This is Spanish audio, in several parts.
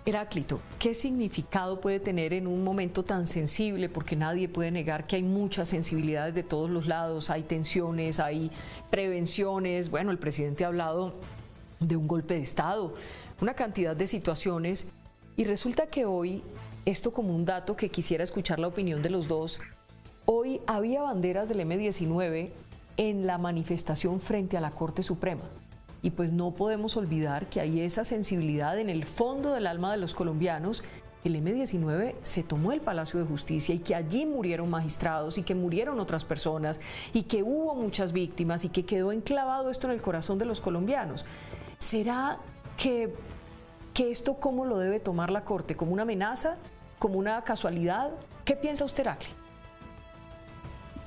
Heráclito, ¿qué significado puede tener en un momento tan sensible? Porque nadie puede negar que hay muchas sensibilidades de todos los lados, hay tensiones, hay prevenciones. Bueno, el presidente ha hablado de un golpe de Estado, una cantidad de situaciones, y resulta que hoy, esto como un dato que quisiera escuchar la opinión de los dos, hoy había banderas del M-19 en la manifestación frente a la Corte Suprema. Y pues no podemos olvidar que hay esa sensibilidad en el fondo del alma de los colombianos. El M-19 se tomó el Palacio de Justicia y que allí murieron magistrados y que murieron otras personas y que hubo muchas víctimas y que quedó enclavado esto en el corazón de los colombianos. ¿Será que esto cómo lo debe tomar la Corte? ¿Como una amenaza? ¿Como una casualidad? ¿Qué piensa usted, Heraclio?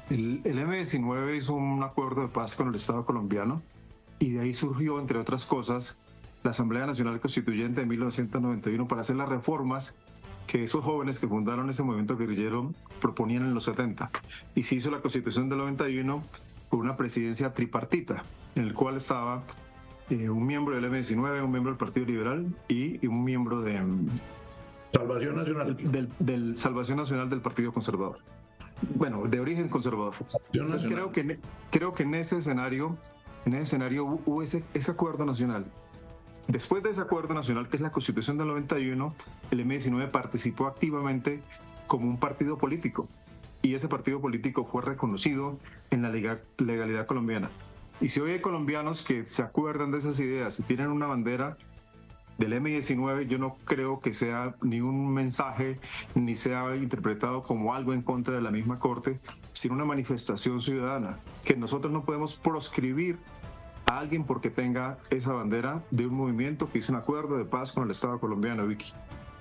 El M-19 hizo un acuerdo de paz con el Estado colombiano y de ahí surgió, entre otras cosas, la Asamblea Nacional Constituyente de 1991 para hacer las reformas que esos jóvenes que fundaron ese movimiento guerrillero proponían en los 70. Y se hizo la Constitución del 91 por una presidencia tripartita, en el cual estaba un miembro del M-19, un miembro del Partido Liberal y un miembro de Salvación Nacional. Del Salvación Nacional del Partido Conservador. Bueno, de origen conservador. Entonces, creo que en ese escenario hubo ese acuerdo nacional. Después de ese acuerdo nacional, que es la Constitución del 91, el M-19 participó activamente como un partido político y ese partido político fue reconocido en la legalidad colombiana. Y si hoy hay colombianos que se acuerdan de esas ideas y tienen una bandera del M-19, yo no creo que sea ni un mensaje ni sea interpretado como algo en contra de la misma Corte, sino una manifestación ciudadana, que nosotros no podemos proscribir a alguien porque tenga esa bandera de un movimiento que hizo un acuerdo de paz con el Estado colombiano, Vicky.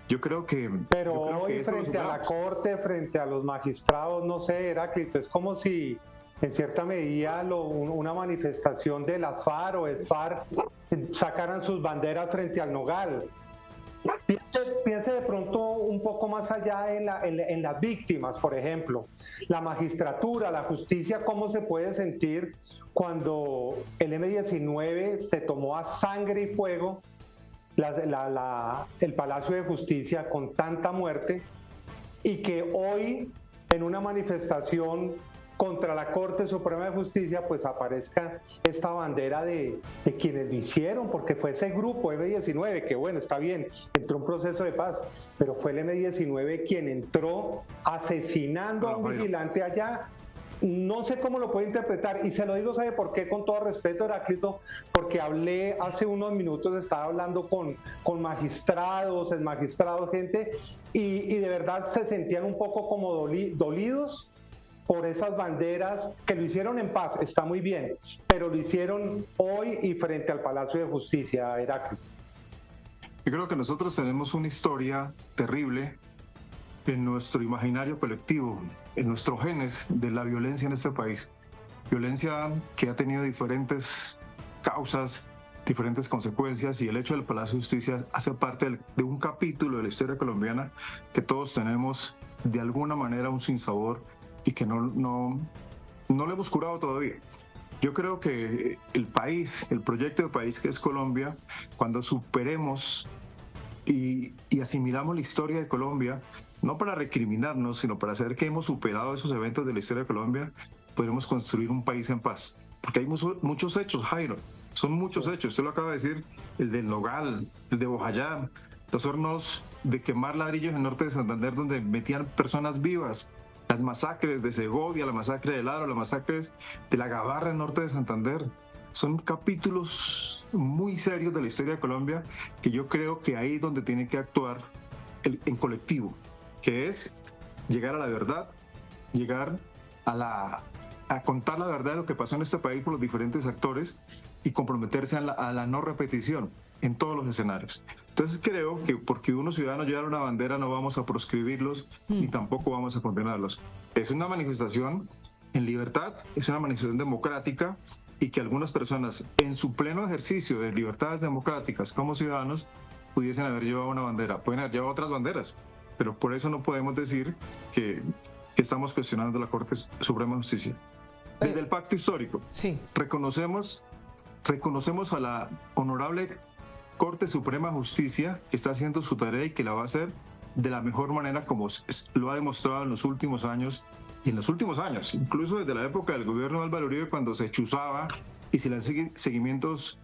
Yo creo que... Pero hoy frente a la Corte, frente a los magistrados, no sé, Heráclito, es como si en cierta medida una manifestación de las FARC o ESFARC sacaran sus banderas frente al Nogal. Piense de pronto un poco más allá en las víctimas, por ejemplo. La magistratura, la justicia, ¿cómo se puede sentir cuando el M-19 se tomó a sangre y fuego el Palacio de Justicia con tanta muerte y que hoy en una manifestación contra la Corte Suprema de Justicia pues aparezca esta bandera de quienes lo hicieron, porque fue ese grupo M-19 que bueno, está bien, entró un proceso de paz, pero fue el M-19 quien entró asesinando a un vigilante allá. No sé cómo lo puede interpretar y se lo digo, ¿sabe por qué? Con todo respeto, Heráclito, porque hablé hace unos minutos, estaba hablando con magistrados, exmagistrados, gente, y de verdad se sentían un poco como dolidos por esas banderas que lo hicieron en paz, está muy bien, pero lo hicieron hoy y frente al Palacio de Justicia, Heráclito. Yo creo que nosotros tenemos una historia terrible en nuestro imaginario colectivo, en nuestros genes de la violencia en este país. Violencia que ha tenido diferentes causas, diferentes consecuencias, y el hecho del Palacio de Justicia hace parte de un capítulo de la historia colombiana que todos tenemos de alguna manera un sinsabor y que no lo hemos curado todavía. Yo creo que el país, el proyecto de país que es Colombia, cuando superemos y asimilamos la historia de Colombia, no para recriminarnos, sino para saber que hemos superado esos eventos de la historia de Colombia, podremos construir un país en paz. Porque hay muchos hechos, Jairo, son muchos hechos. Usted lo acaba de decir, el del Nogal, el de Bojayá, los hornos de quemar ladrillos en el norte de Santander donde metían personas vivas, las masacres de Segovia, la masacre del Aro, las masacres de la Gabarra en norte de Santander. Son capítulos muy serios de la historia de Colombia que yo creo que ahí es donde tiene que actuar en colectivo, que es llegar a la verdad, llegar a contar la verdad de lo que pasó en este país por los diferentes actores y comprometerse a la no repetición en todos los escenarios. Entonces creo que porque unos ciudadanos llevan una bandera no vamos a proscribirlos ni tampoco vamos a condenarlos. Es una manifestación en libertad, es una manifestación democrática y que algunas personas en su pleno ejercicio de libertades democráticas como ciudadanos pudiesen haber llevado una bandera, pueden haber llevado otras banderas, pero por eso no podemos decir que estamos cuestionando la Corte Suprema de Justicia. Desde el pacto histórico, sí, reconocemos a la honorable Corte Suprema de Justicia que está haciendo su tarea y que la va a hacer de la mejor manera como lo ha demostrado en los últimos años. Y en los últimos años, incluso desde la época del gobierno de Álvaro Uribe, cuando se chuzaba y se le hacían seguimientos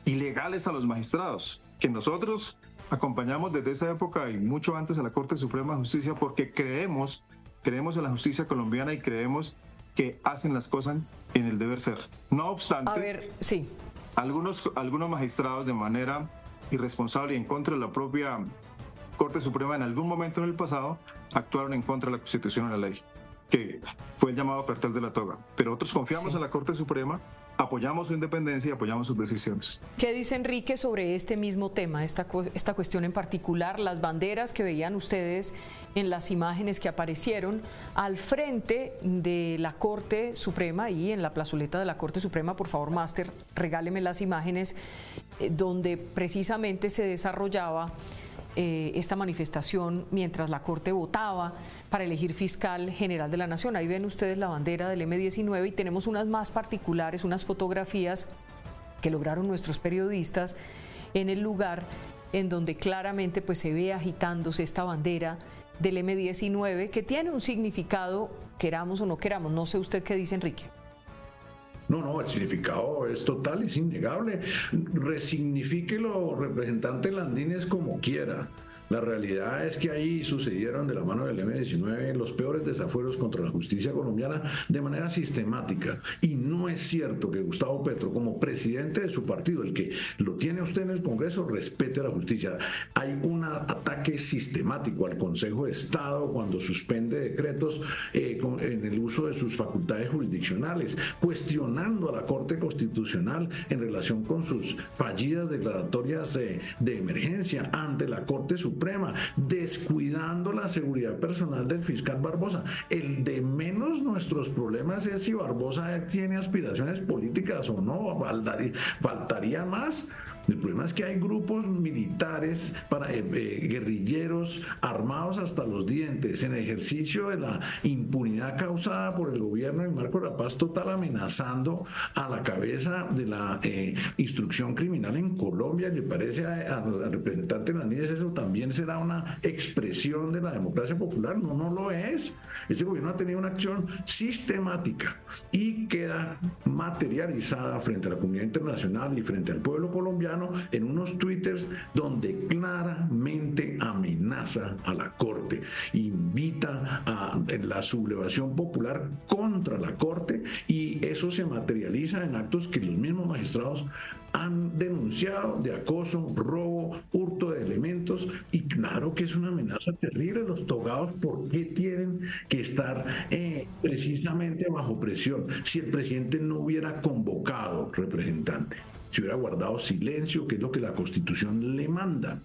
ilegales a los magistrados, que nosotros acompañamos desde esa época y mucho antes a la Corte Suprema de Justicia porque creemos en la justicia colombiana y creemos que hacen las cosas en el deber ser. No obstante, a ver, sí. algunos magistrados de manera irresponsable y en contra de la propia Corte Suprema en algún momento en el pasado actuaron en contra de la Constitución y la ley, que fue el llamado cartel de la toga. Pero otros confiamos en la Corte Suprema, apoyamos su independencia y apoyamos sus decisiones. ¿Qué dice Enrique sobre este mismo tema, esta cuestión en particular, las banderas que veían ustedes en las imágenes que aparecieron al frente de la Corte Suprema y en la plazoleta de la Corte Suprema? Por favor, Máster, regáleme las imágenes donde precisamente se desarrollaba esta manifestación mientras la Corte votaba para elegir fiscal general de la Nación. Ahí ven ustedes la bandera del M-19 y tenemos unas más particulares, unas fotografías que lograron nuestros periodistas en el lugar en donde claramente pues se ve agitándose esta bandera del M-19 que tiene un significado, queramos o no queramos. No sé usted qué dice, Enrique. No, el significado es total, es innegable. Resignifíquelo, representante Landines, como quiera. La realidad es que ahí sucedieron de la mano del M-19 los peores desafueros contra la justicia colombiana de manera sistemática. Y no es cierto que Gustavo Petro, como presidente de su partido, el que lo tiene usted en el Congreso, respete a la justicia. Hay un ataque sistemático al Consejo de Estado cuando suspende decretos en el uso de sus facultades jurisdiccionales, cuestionando a la Corte Constitucional en relación con sus fallidas declaratorias de emergencia ante la Corte Suprema, descuidando la seguridad personal del fiscal Barbosa. El de menos nuestros problemas es si Barbosa tiene aspiraciones políticas o no, faltaría más. El problema es que hay grupos militares, guerrilleros, armados hasta los dientes, en ejercicio de la impunidad causada por el gobierno en marco de la paz total, amenazando a la cabeza de la instrucción criminal en Colombia. ¿Le parece al representante Landines eso también será una expresión de la democracia popular? No, no lo es. Ese gobierno ha tenido una acción sistemática y queda materializada frente a la comunidad internacional y frente al pueblo colombiano en unos twitters donde claramente amenaza a la Corte, invita a la sublevación popular contra la Corte, y eso se materializa en actos que los mismos magistrados han denunciado de acoso, robo, hurto de elementos, y claro que es una amenaza terrible. Los togados, ¿por qué tienen que estar precisamente bajo presión? Si el presidente no hubiera convocado, representante, si hubiera guardado silencio, que es lo que la Constitución le manda.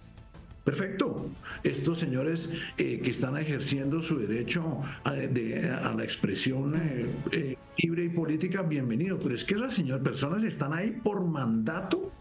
Perfecto. Estos señores que están ejerciendo su derecho a la expresión libre y política, bienvenido. Pero es que esas personas están ahí por mandato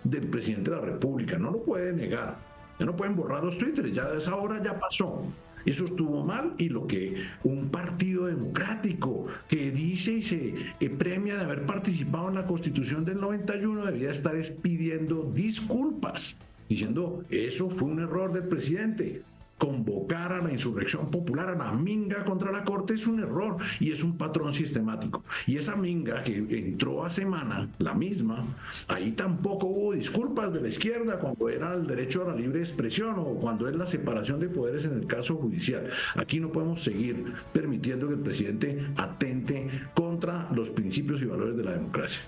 del presidente de la República. No lo puede negar. Ya no pueden borrar los twitters. Ya a esa hora ya pasó. Eso estuvo mal, y lo que un partido democrático que dice y se premia de haber participado en la Constitución del 91 debería estar pidiendo disculpas, diciendo eso fue un error del presidente. Convocar a la insurrección popular, a la minga contra la Corte, es un error y es un patrón sistemático. Y esa minga que entró a semana, la misma, ahí tampoco hubo disculpas de la izquierda cuando era el derecho a la libre expresión o cuando es la separación de poderes en el caso judicial. Aquí no podemos seguir permitiendo que el presidente atente contra los principios y valores de la democracia.